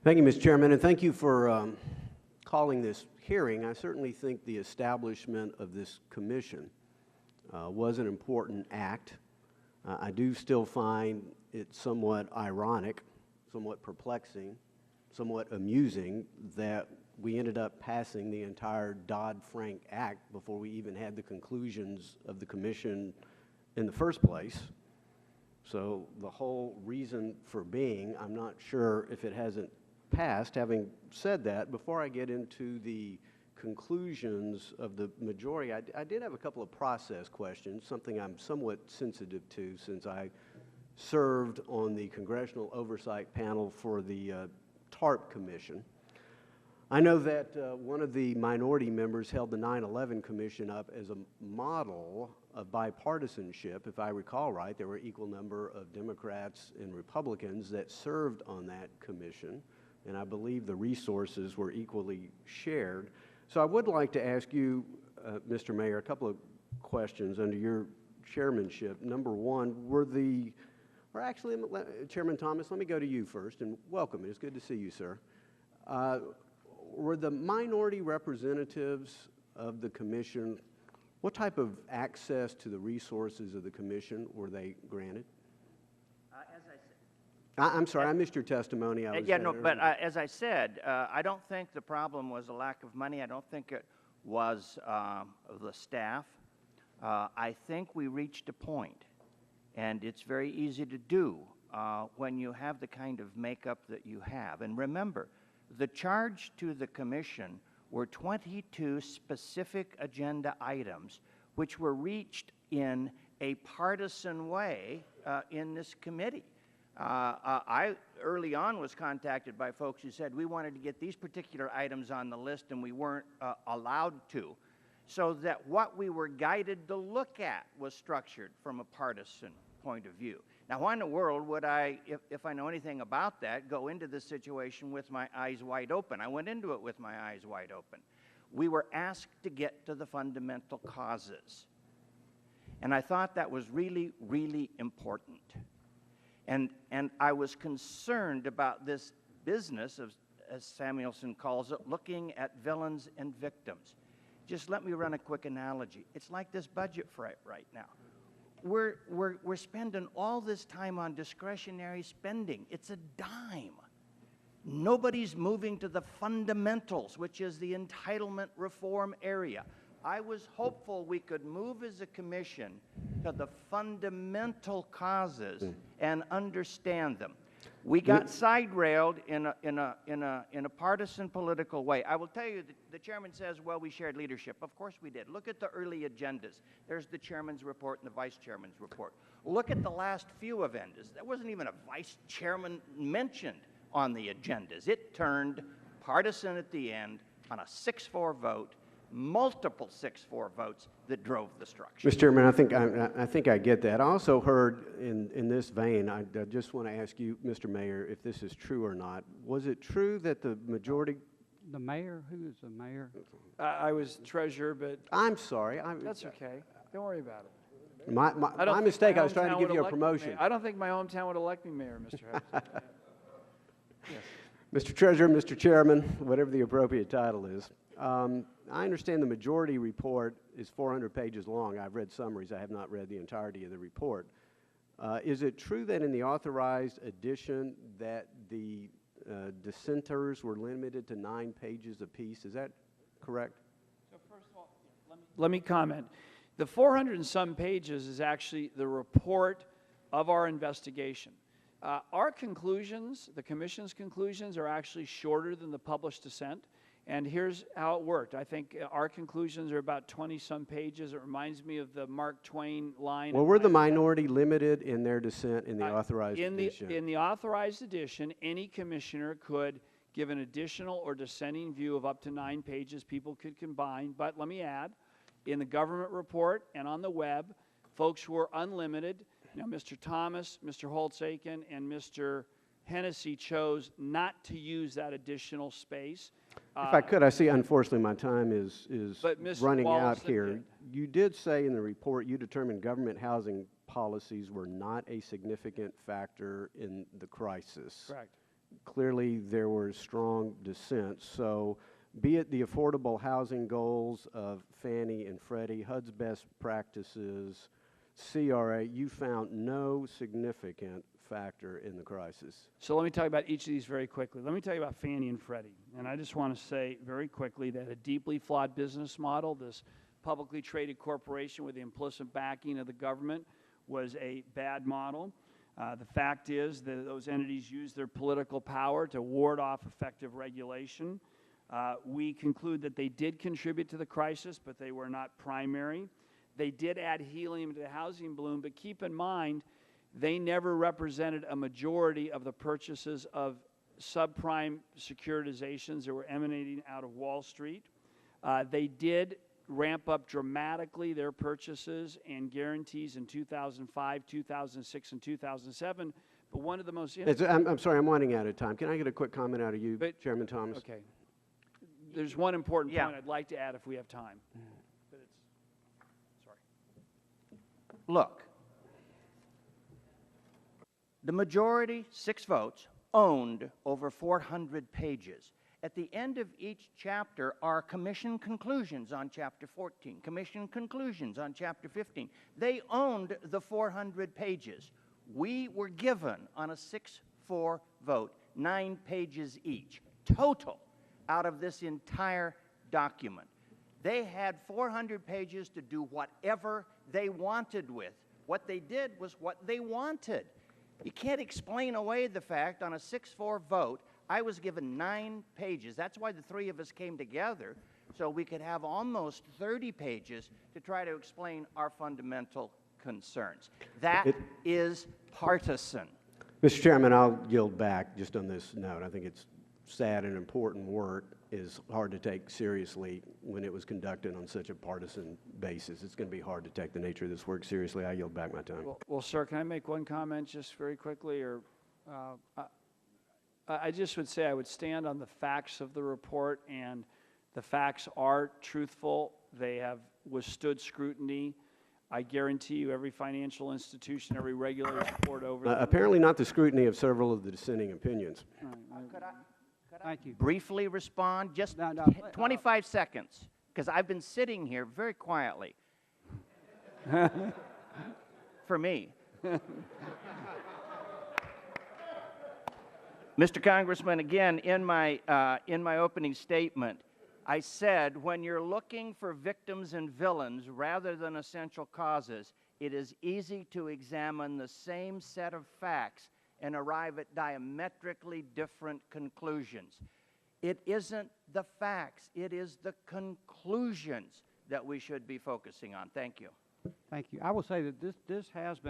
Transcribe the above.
Thank you, Mr. Chairman, and thank you for calling this hearing. I certainly think the establishment of this commission was an important act. I do still find it somewhat ironic, somewhat perplexing, somewhat amusing that we ended up passing the entire Dodd-Frank Act before we even had the conclusions of the commission in the first place. So the whole reason for being, I'm not sure if it hasn't passed. Having said that, before I get into the conclusions of the majority, I did have a couple of process questions, something I'm somewhat sensitive to since I served on the Congressional Oversight Panel for the TARP Commission. I know that one of the minority members held the 9/11 Commission up as a model of bipartisanship. If I recall right, there were an equal number of Democrats and Republicans that served on that commission, and I believe the resources were equally shared. So I would like to ask you, Mr. Mayor, a couple of questions under your chairmanship. Number one, actually, Chairman Thomas, let me go to you first, and welcome. It's good to see you, sir. Were the minority representatives of the commission, what type of access to the resources of the commission were they granted? As I said, I'm sorry, I missed your testimony. As I said, I don't think the problem was a lack of money. I don't think it was the staff. I think we reached a point, and it's very easy to do when you have the kind of makeup that you have. And remember, the charge to the commission were 22 specific agenda items which were reached in a partisan way in this committee. I early on was contacted by folks who said we wanted to get these particular items on the list and we weren't allowed to, so that what we were guided to look at was structured from a partisan point of view. Now, why in the world would I, if I know anything about that, go into this situation with my eyes wide open? I went into it with my eyes wide open. We were asked to get to the fundamental causes. And I thought that was really, really important. And I was concerned about this business of, as Samuelson calls it, looking at villains and victims. Just let me run a quick analogy. It's like this budget fight right now. We're spending all this time on discretionary spending. It's a dime. Nobody's moving to the fundamentals, which is the entitlement reform area. I was hopeful we could move as a commission to the fundamental causes and understand them. We got side-railed in a partisan political way. I will tell you, the chairman says, well, we shared leadership. Of course we did. Look at the early agendas. There's the chairman's report and the vice chairman's report. Look at the last few agendas. There wasn't even a vice chairman mentioned on the agendas. It turned partisan at the end on a 6-4 vote, multiple 6-4 votes that drove the structure. Mr. Chairman, I think I get that. I also heard in this vein, I just want to ask you, Mr. Mayor, if this is true or not. Was it true that the majority? The mayor? Who is the mayor? I was treasurer, but I'm sorry. that's okay. Don't worry about it. My mistake. I was trying to give you a promotion. I don't think my hometown would elect me mayor, Mr. Harrison. Yes. Mr. Treasurer, Mr. Chairman, whatever the appropriate title is. I understand the majority report is 400 pages long. I've read summaries. I have not read the entirety of the report. Is it true that in the authorized edition that the dissenters were limited to 9 pages apiece? Is that correct? So first of all, let me comment. The 400 and some pages is actually the report of our investigation. Our conclusions, the commission's conclusions, are actually shorter than the published dissent. And here's how it worked. I think our conclusions are about 20-some pages. It reminds me of the Mark Twain line. Well, were the minority limited in their dissent in the authorized edition? In the authorized edition, any commissioner could give an additional or dissenting view of up to 9 pages. People could combine. But let me add, in the government report and on the web, folks were unlimited. Now, Mr. Thomas, Mr. Holtz-Aiken, and Mr. Hennessy chose not to use that additional space. If I could, I see, unfortunately, my time is running out Wallace here. did. You did say in the report you determined government housing policies were not a significant factor in the crisis. Correct. clearly there were strong dissents. So be it the affordable housing goals of Fannie and Freddie, HUD's best practices, CRA, you found no significant factor in the crisis. So let me talk about each of these very quickly. Let me tell you about Fannie and Freddie. And I just want to say very quickly that a deeply flawed business model, this publicly traded corporation with the implicit backing of the government, was a bad model. The fact is that those entities used their political power to ward off effective regulation. We conclude that they did contribute to the crisis, but they were not primary. They did add helium to the housing balloon, but keep in mind, they never represented a majority of the purchases of subprime securitizations that were emanating out of Wall Street. They did ramp up dramatically their purchases and guarantees in 2005, 2006, and 2007. But one of the most... I'm sorry, I'm running out of time. Can I get a quick comment out of you, Chairman Thomas? Okay. There's one important point I'd like to add if we have time. But it's, sorry. Look, the majority, 6 votes, owned over 400 pages. At the end of each chapter are commission conclusions on Chapter 14, commission conclusions on Chapter 15. They owned the 400 pages. We were given, on a 6-4 vote, 9 pages each, total, out of this entire document. They had 400 pages to do whatever they wanted with. What they did was what they wanted. You can't explain away the fact on a 6-4 vote, I was given 9 pages. That's why the 3 of us came together, so we could have almost 30 pages to try to explain our fundamental concerns. That is partisan. Mr. Chairman, I'll yield back just on this note. I think it's sad and important work is hard to take seriously when it was conducted on such a partisan basis. It's going to be hard to take the nature of this work seriously. I yield back my time. Well, sir, can I make one comment just very quickly? Or I just would say I would stand on the facts of the report, and the facts are truthful. They have withstood scrutiny. I guarantee you every financial institution, every regulator's report over apparently not the scrutiny of several of the dissenting opinions. Could I Thank you. briefly respond? Just No, 25 seconds, because I've been sitting here very quietly. For me. Mr. Congressman, again, in my opening statement, I said when you're looking for victims and villains rather than essential causes, it is easy to examine the same set of facts and arrive at diametrically different conclusions. It isn't the facts, it is the conclusions that we should be focusing on. Thank you. Thank you. I will say that this has been